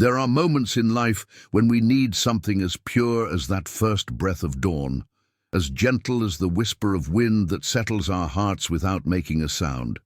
There are moments in life when we need something as pure as that first breath of dawn, as gentle as the whisper of wind that settles our hearts without making a sound.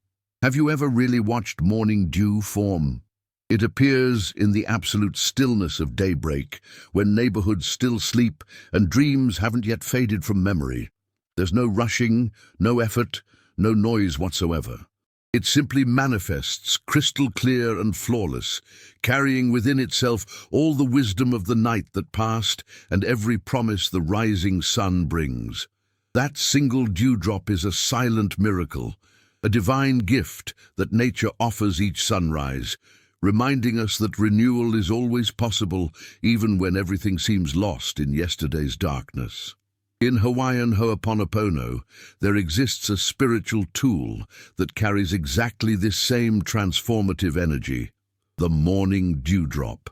Have you ever really watched morning dew form? It appears in the absolute stillness of daybreak, when neighborhoods still sleep and dreams haven't yet faded from memory. There's no rushing, no effort, no noise whatsoever. It simply manifests, crystal clear and flawless, carrying within itself all the wisdom of the night that passed and every promise the rising sun brings. That single dewdrop is a silent miracle, a divine gift that nature offers each sunrise, reminding us that renewal is always possible even when everything seems lost in yesterday's darkness. In Hawaiian Ho'oponopono, there exists a spiritual tool that carries exactly this same transformative energy, the morning dewdrop.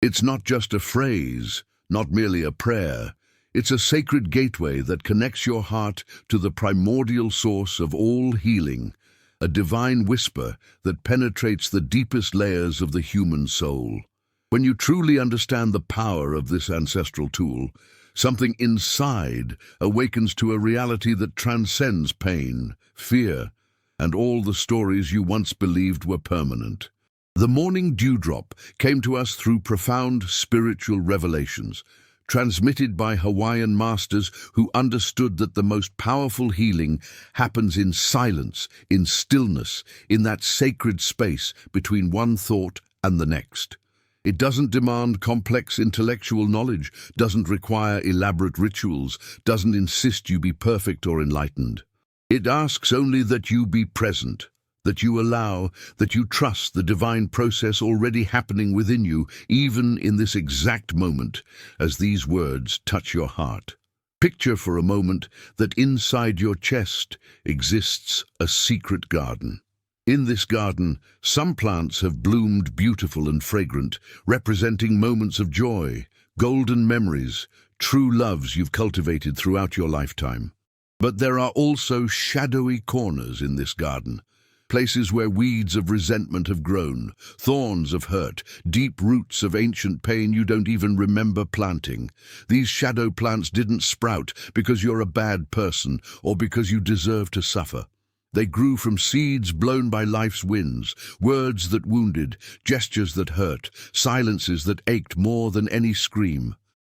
It's not just a phrase, not merely a prayer. It's a sacred gateway that connects your heart to the primordial source of all healing, a divine whisper that penetrates the deepest layers of the human soul. When you truly understand the power of this ancestral tool, something inside awakens to a reality that transcends pain, fear, and all the stories you once believed were permanent. The morning dewdrop came to us through profound spiritual revelations, transmitted by Hawaiian masters who understood that the most powerful healing happens in silence, in stillness, in that sacred space between one thought and the next. It doesn't demand complex intellectual knowledge, doesn't require elaborate rituals, doesn't insist you be perfect or enlightened. It asks only that you be present, that you allow, that you trust the divine process already happening within you, even in this exact moment, as these words touch your heart. Picture for a moment that inside your chest exists a secret garden. In this garden, some plants have bloomed beautiful and fragrant, representing moments of joy, golden memories, true loves you've cultivated throughout your lifetime. But there are also shadowy corners in this garden, places where weeds of resentment have grown, thorns of hurt, deep roots of ancient pain you don't even remember planting. These shadow plants didn't sprout because you're a bad person or because you deserve to suffer. They grew from seeds blown by life's winds, words that wounded, gestures that hurt, silences that ached more than any scream.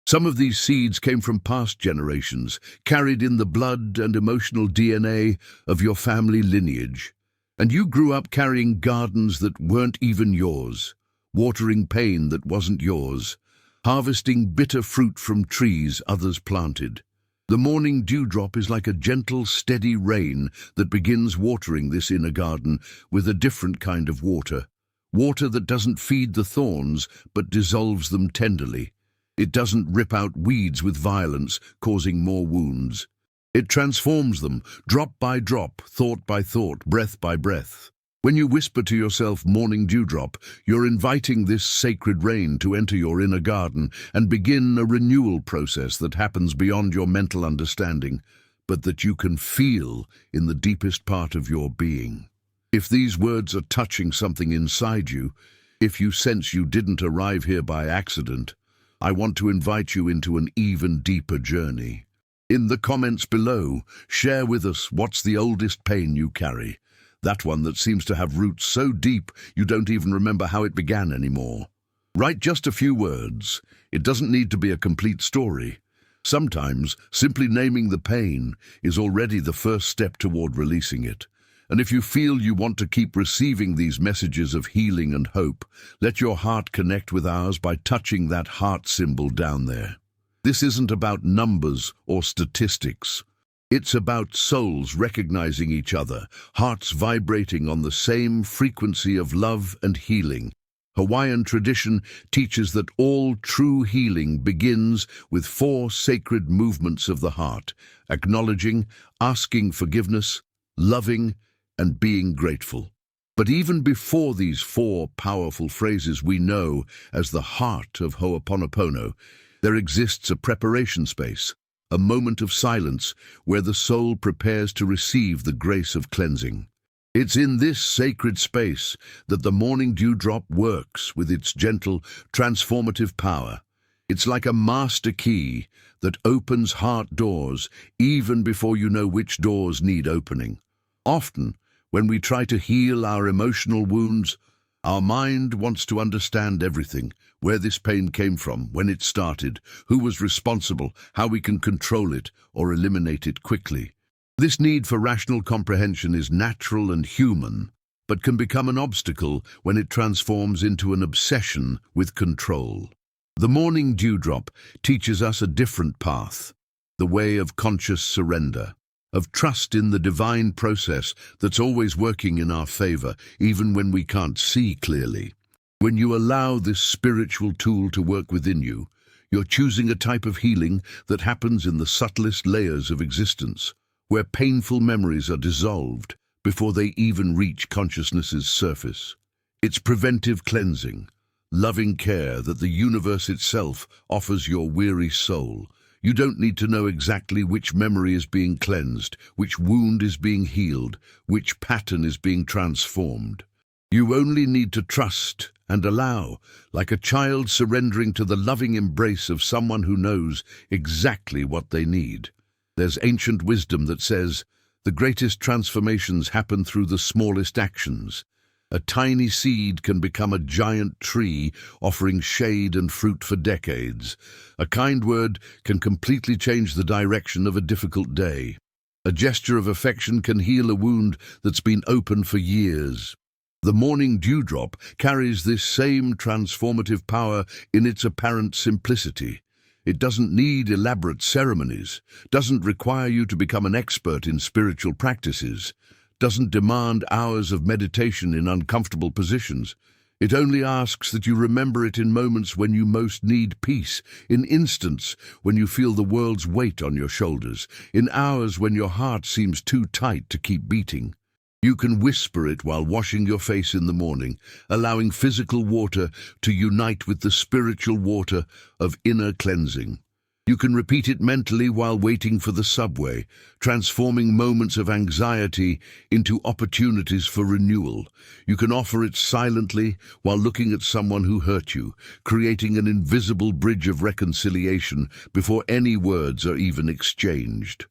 Some of these seeds came from past generations, carried in the blood and emotional DNA of your family lineage. And you grew up carrying gardens that weren't even yours, watering pain that wasn't yours, harvesting bitter fruit from trees others planted. The morning dewdrop is like a gentle, steady rain that begins watering this inner garden with a different kind of water. Water that doesn't feed the thorns, but dissolves them tenderly. It doesn't rip out weeds with violence, causing more wounds. It transforms them, drop by drop, thought by thought, breath by breath. When you whisper to yourself, morning dewdrop, you're inviting this sacred rain to enter your inner garden and begin a renewal process that happens beyond your mental understanding, but that you can feel in the deepest part of your being. If these words are touching something inside you, if you sense you didn't arrive here by accident, I want to invite you into an even deeper journey. In the comments below, share with us what's the oldest pain you carry. That one that seems to have roots so deep you don't even remember how it began anymore. Write just a few words. It doesn't need to be a complete story. Sometimes, simply naming the pain is already the first step toward releasing it. And if you feel you want to keep receiving these messages of healing and hope, let your heart connect with ours by touching that heart symbol down there. This isn't about numbers or statistics. It's about souls recognizing each other, hearts vibrating on the same frequency of love and healing. Hawaiian tradition teaches that all true healing begins with 4 sacred movements of the heart: acknowledging, asking forgiveness, loving, and being grateful. But even before these 4 powerful phrases we know as the heart of Ho'oponopono, there exists a preparation space, a moment of silence where the soul prepares to receive the grace of cleansing. It's in this sacred space that the morning dewdrop works with its gentle, transformative power. It's like a master key that opens heart doors even before you know which doors need opening. Often, when we try to heal our emotional wounds, our mind wants to understand everything, where this pain came from, when it started, who was responsible, how we can control it or eliminate it quickly. This need for rational comprehension is natural and human, but can become an obstacle when it transforms into an obsession with control. The morning dewdrop teaches us a different path, the way of conscious surrender, of trust in the divine process that's always working in our favor, even when we can't see clearly. When you allow this spiritual tool to work within you, you're choosing a type of healing that happens in the subtlest layers of existence, where painful memories are dissolved before they even reach consciousness's surface. It's preventive cleansing, loving care that the universe itself offers your weary soul. You don't need to know exactly which memory is being cleansed, which wound is being healed, which pattern is being transformed. You only need to trust and allow, like a child surrendering to the loving embrace of someone who knows exactly what they need. There's ancient wisdom that says, the greatest transformations happen through the smallest actions. A tiny seed can become a giant tree, offering shade and fruit for decades. A kind word can completely change the direction of a difficult day. A gesture of affection can heal a wound that's been open for years. The morning dewdrop carries this same transformative power in its apparent simplicity. It doesn't need elaborate ceremonies, doesn't require you to become an expert in spiritual practices, doesn't demand hours of meditation in uncomfortable positions. It only asks that you remember it in moments when you most need peace, in instants when you feel the world's weight on your shoulders, in hours when your heart seems too tight to keep beating. You can whisper it while washing your face in the morning, allowing physical water to unite with the spiritual water of inner cleansing. You can repeat it mentally while waiting for the subway, transforming moments of anxiety into opportunities for renewal. You can offer it silently while looking at someone who hurt you, creating an invisible bridge of reconciliation before any words are even exchanged.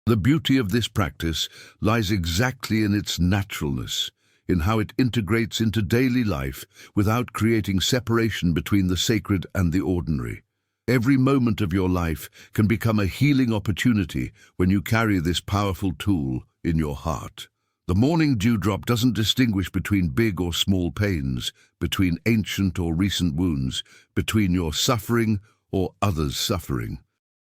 The beauty of this practice lies exactly in its naturalness, in how it integrates into daily life without creating separation between the sacred and the ordinary. Every moment of your life can become a healing opportunity when you carry this powerful tool in your heart. The morning dewdrop doesn't distinguish between big or small pains, between ancient or recent wounds, between your suffering or others' suffering.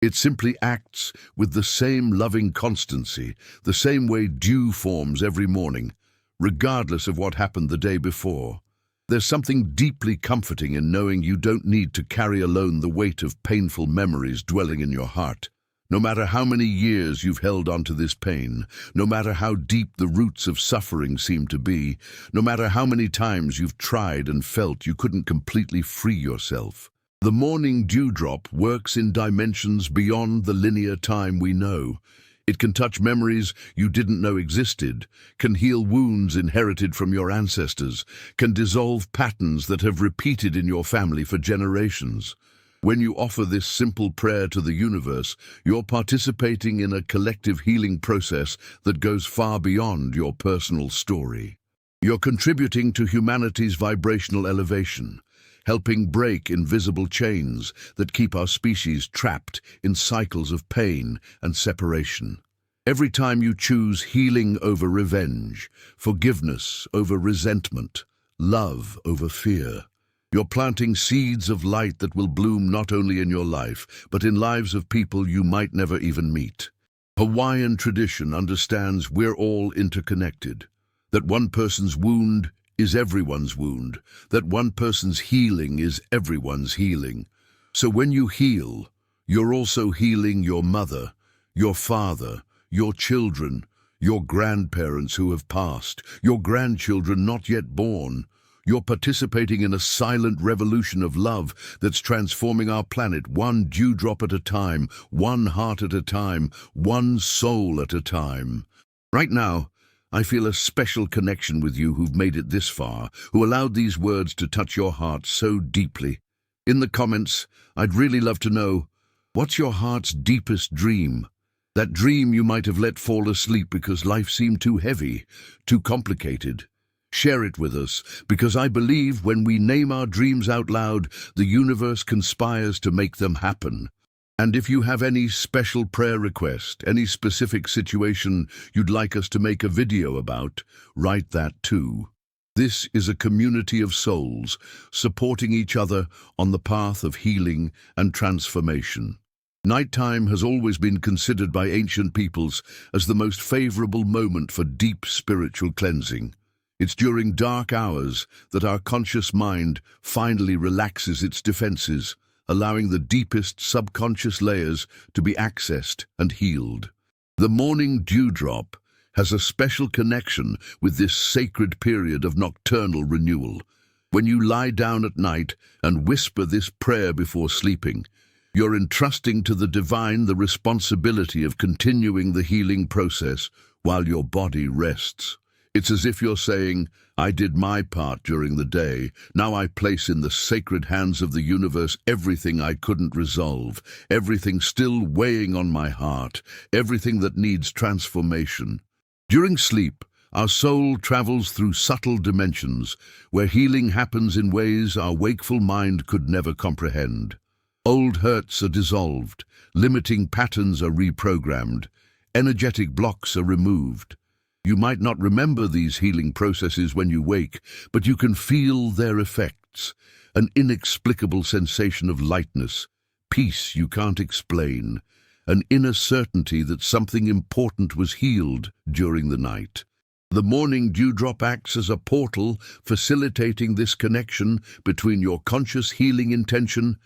It simply acts with the same loving constancy, the same way dew forms every morning, regardless of what happened the day before. There's something deeply comforting in knowing you don't need to carry alone the weight of painful memories dwelling in your heart. No matter how many years you've held onto this pain, no matter how deep the roots of suffering seem to be, no matter how many times you've tried and felt you couldn't completely free yourself, the morning dewdrop works in dimensions beyond the linear time we know. It can touch memories you didn't know existed, can heal wounds inherited from your ancestors, can dissolve patterns that have repeated in your family for generations. When you offer this simple prayer to the universe, you're participating in a collective healing process that goes far beyond your personal story. You're contributing to humanity's vibrational elevation, helping break invisible chains that keep our species trapped in cycles of pain and separation. Every time you choose healing over revenge, forgiveness over resentment, love over fear, you're planting seeds of light that will bloom not only in your life, but in lives of people you might never even meet. Hawaiian tradition understands we're all interconnected, that one person's wound is everyone's wound, that one person's healing is everyone's healing. So when you heal, you're also healing your mother, your father, your children, your grandparents who have passed, your grandchildren not yet born. You're participating in a silent revolution of love that's transforming our planet one dewdrop at a time, one heart at a time, one soul at a time. Right now, I feel a special connection with you who've made it this far, who allowed these words to touch your heart so deeply. In the comments, I'd really love to know, what's your heart's deepest dream? That dream you might have let fall asleep because life seemed too heavy, too complicated. Share it with us, because I believe when we name our dreams out loud, the universe conspires to make them happen. And if you have any special prayer request, any specific situation you'd like us to make a video about, write that too. This is a community of souls supporting each other on the path of healing and transformation. Nighttime has always been considered by ancient peoples as the most favorable moment for deep spiritual cleansing. It's during dark hours that our conscious mind finally relaxes its defenses, allowing the deepest subconscious layers to be accessed and healed. The morning dewdrop has a special connection with this sacred period of nocturnal renewal. When you lie down at night and whisper this prayer before sleeping, you're entrusting to the divine the responsibility of continuing the healing process while your body rests. It's as if you're saying, I did my part during the day. Now I place in the sacred hands of the universe everything I couldn't resolve, everything still weighing on my heart, everything that needs transformation. During sleep, our soul travels through subtle dimensions where healing happens in ways our wakeful mind could never comprehend. Old hurts are dissolved, limiting patterns are reprogrammed, energetic blocks are removed. You might not remember these healing processes when you wake, but you can feel their effects, an inexplicable sensation of lightness, peace you can't explain, an inner certainty that something important was healed during the night. The morning dewdrop acts as a portal, facilitating this connection between your conscious healing intention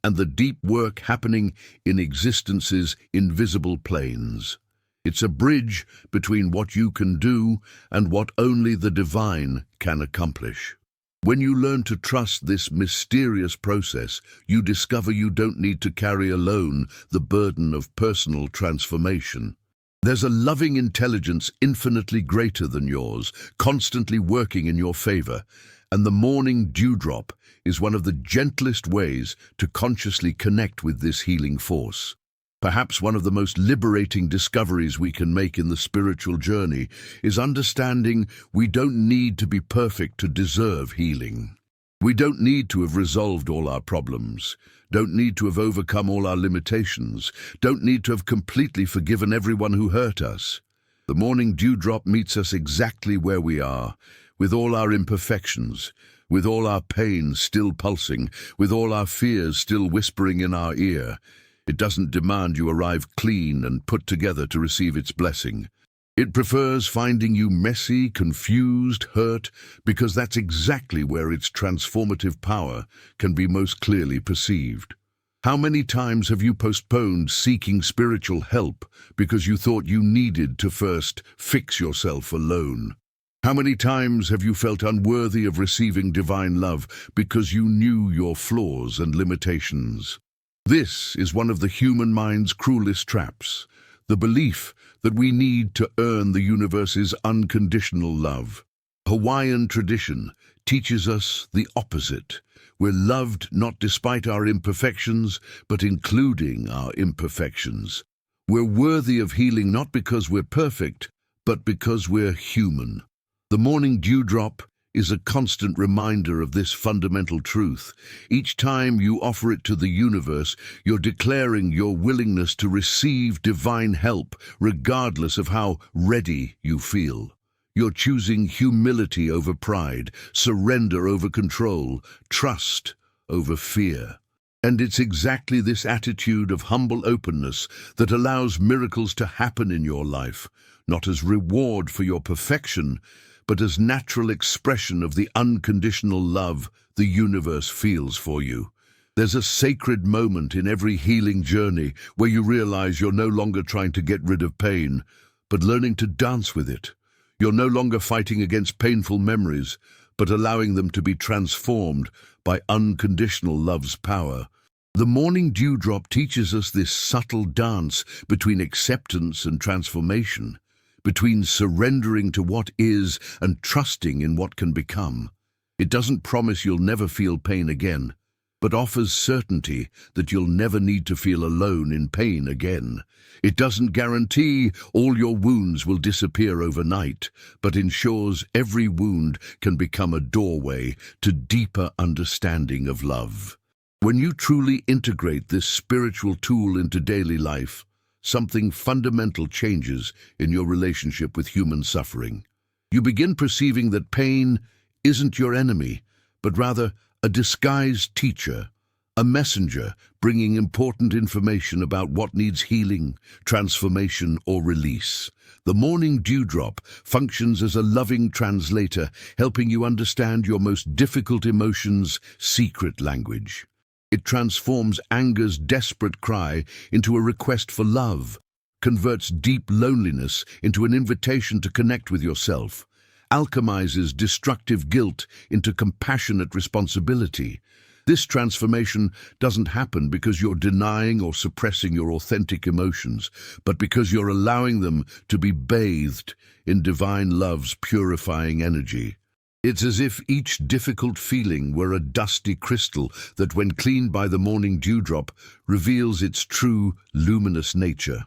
and the deep work happening in existence's invisible planes. It's a bridge between what you can do and what only the divine can accomplish. When you learn to trust this mysterious process, you discover you don't need to carry alone the burden of personal transformation. There's a loving intelligence infinitely greater than yours, constantly working in your favor, and the morning dewdrop is one of the gentlest ways to consciously connect with this healing force. Perhaps one of the most liberating discoveries we can make in the spiritual journey is understanding we don't need to be perfect to deserve healing. We don't need to have resolved all our problems, don't need to have overcome all our limitations, don't need to have completely forgiven everyone who hurt us. The morning dewdrop meets us exactly where we are, with all our imperfections, with all our pain still pulsing, with all our fears still whispering in our ear. It doesn't demand you arrive clean and put together to receive its blessing. It prefers finding you messy, confused, hurt, because that's exactly where its transformative power can be most clearly perceived. How many times have you postponed seeking spiritual help because you thought you needed to first fix yourself alone? How many times have you felt unworthy of receiving divine love because you knew your flaws and limitations? This is one of the human mind's cruelest traps, the belief that we need to earn the universe's unconditional love. Hawaiian tradition teaches us the opposite. We're loved not despite our imperfections, but including our imperfections. We're worthy of healing not because we're perfect, but because we're human. The morning dewdrop is a constant reminder of this fundamental truth. Each time you offer it to the universe, you're declaring your willingness to receive divine help, regardless of how ready you feel. You're choosing humility over pride, surrender over control, trust over fear. And it's exactly this attitude of humble openness that allows miracles to happen in your life, not as reward for your perfection, but as natural expression of the unconditional love the universe feels for you. There's a sacred moment in every healing journey where you realize you're no longer trying to get rid of pain, but learning to dance with it. You're no longer fighting against painful memories, but allowing them to be transformed by unconditional love's power. The morning dewdrop teaches us this subtle dance between acceptance and transformation, between surrendering to what is and trusting in what can become. It doesn't promise you'll never feel pain again, but offers certainty that you'll never need to feel alone in pain again. It doesn't guarantee all your wounds will disappear overnight, but ensures every wound can become a doorway to deeper understanding of love. When you truly integrate this spiritual tool into daily life, something fundamental changes in your relationship with human suffering. You begin perceiving that pain isn't your enemy, but rather a disguised teacher, a messenger bringing important information about what needs healing, transformation, or release. The morning dewdrop functions as a loving translator, helping you understand your most difficult emotions' secret language. It transforms anger's desperate cry into a request for love, converts deep loneliness into an invitation to connect with yourself, alchemizes destructive guilt into compassionate responsibility. This transformation doesn't happen because you're denying or suppressing your authentic emotions, but because you're allowing them to be bathed in divine love's purifying energy. It's as if each difficult feeling were a dusty crystal that, when cleaned by the morning dewdrop, reveals its true, luminous nature.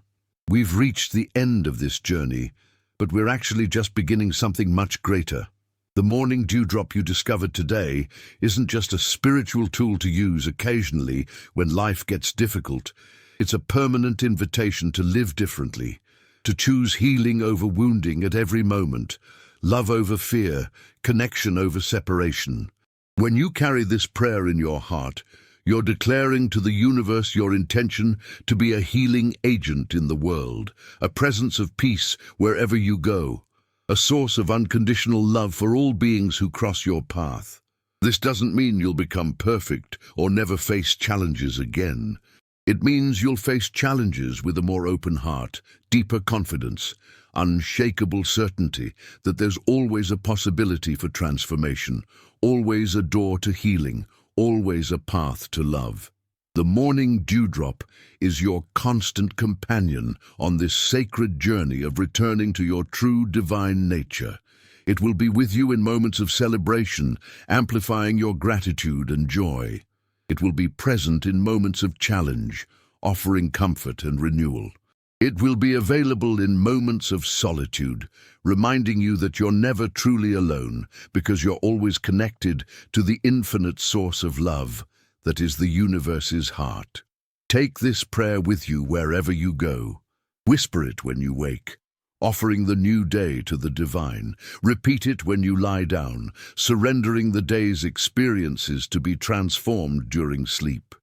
We've reached the end of this journey, but we're actually just beginning something much greater. The morning dewdrop you discovered today isn't just a spiritual tool to use occasionally when life gets difficult. It's a permanent invitation to live differently, to choose healing over wounding at every moment, love over fear, connection over separation. When you carry this prayer in your heart, you're declaring to the universe your intention to be a healing agent in the world, a presence of peace wherever you go, a source of unconditional love for all beings who cross your path. This doesn't mean you'll become perfect or never face challenges again. It means you'll face challenges with a more open heart, deeper confidence, unshakable certainty that there's always a possibility for transformation, always a door to healing, always a path to love. The morning dewdrop is your constant companion on this sacred journey of returning to your true divine nature. It will be with you in moments of celebration, amplifying your gratitude and joy. It will be present in moments of challenge, offering comfort and renewal. It will be available in moments of solitude, reminding you that you're never truly alone because you're always connected to the infinite source of love that is the universe's heart. Take this prayer with you wherever you go. Whisper it when you wake, offering the new day to the divine. Repeat it when you lie down, surrendering the day's experiences to be transformed during sleep.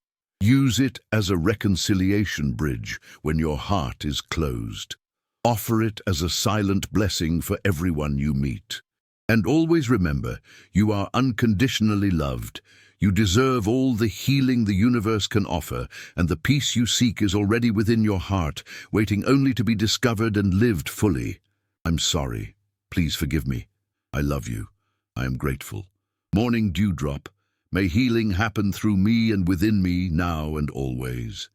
Use it as a reconciliation bridge when your heart is closed. Offer it as a silent blessing for everyone you meet. And always remember, you are unconditionally loved. You deserve all the healing the universe can offer, and the peace you seek is already within your heart, waiting only to be discovered and lived fully. I'm sorry. Please forgive me. I love you. I am grateful. Morning dewdrop. May healing happen through me and within me now and always.